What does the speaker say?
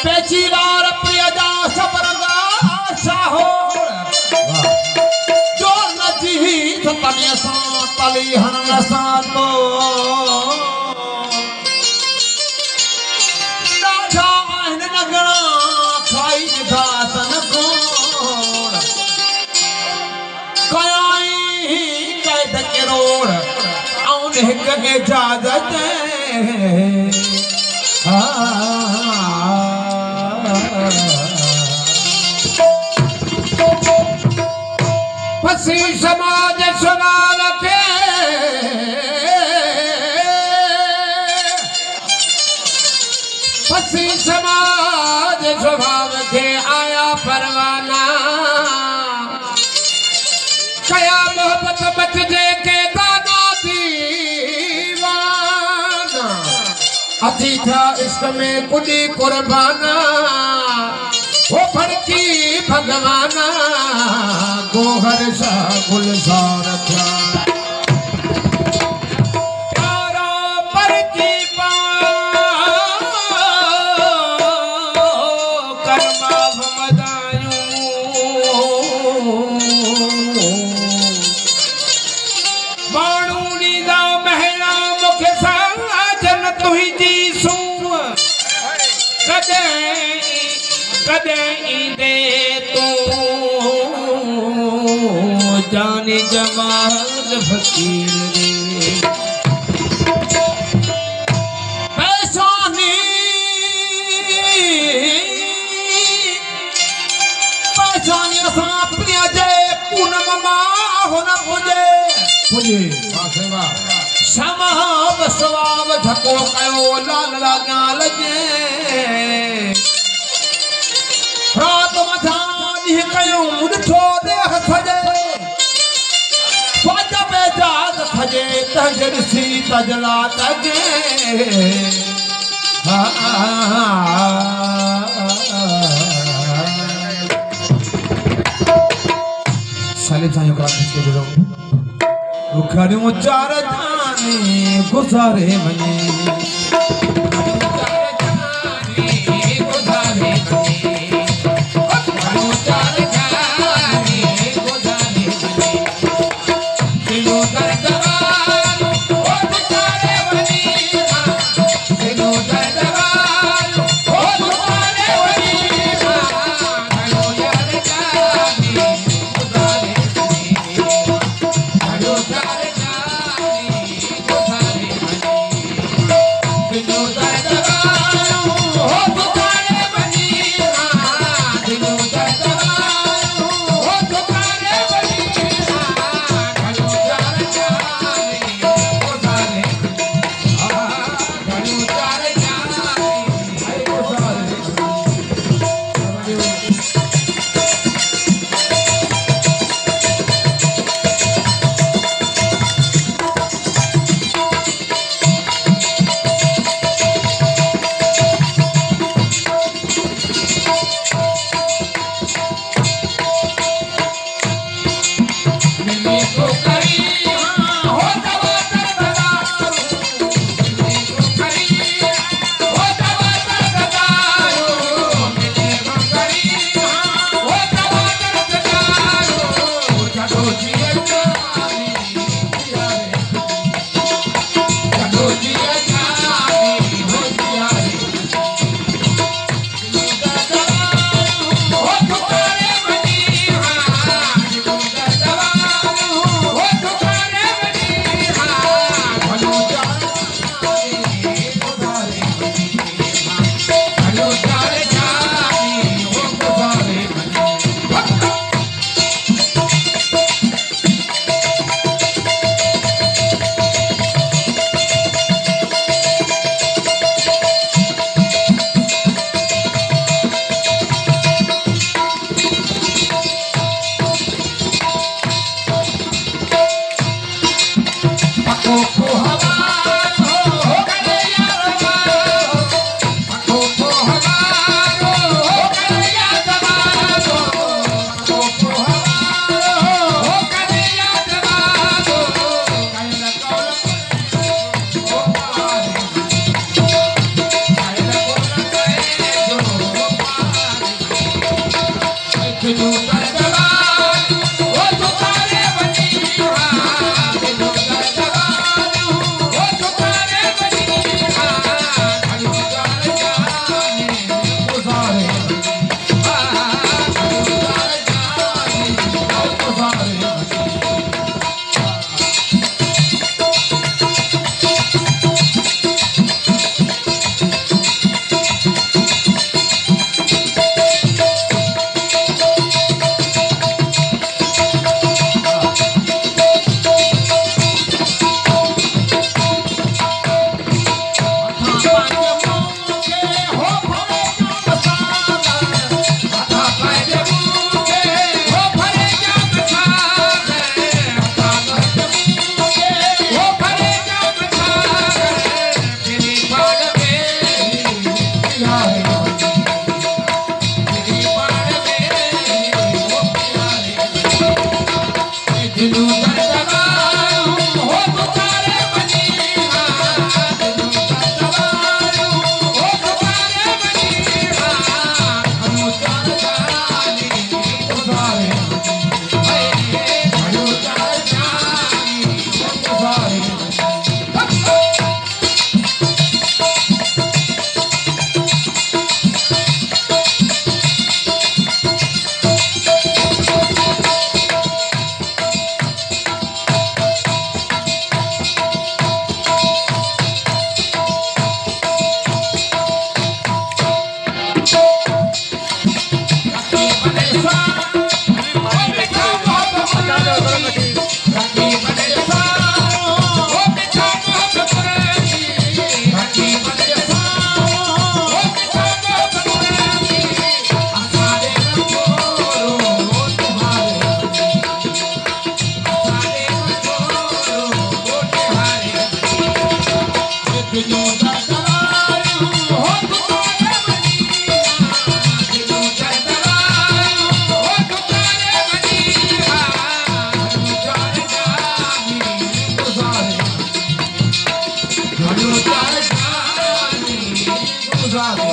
बेचीदार प्रियजा सबरगा साहो जो नची तने सा तली हन सा तो राजा आइन नगणा खाई दातन कोण कयाई कैद के रोड औन हिक इजाजत पसी समाज स्वभाव के पसी समाज स्वभाव के आया परवाना कया मोहब्बत बच जे के दाना दीवाना अती था इश्क में कुली कुर्बाना वो फड़की भगवाना गोहर सा गुलजार था प्यारा पर की कर्मा भमदायूं बाणूनी दा महला मुखे साजन तुही जी सू कदे कदे इंदे तू जाने जमाल फकीर रे पैसानी पैसानी असां अपनी जय पूनम मां होना पुजे समाव सवाव झको कयो लाल लाग्या लगे रात मधानी कयो मुठो देह सजे फज बेजाद सजे तजरसी तजला तगे सालिम साईं को किसके दिलो उखड़ियों चार जाने गुजारे मने no किनो चढ़ायो हो तुम्हारे मदीना किनो चढ़ायो हो तुम्हारे मदीना चार जानी गुजारे घणो चार जानी गुजारे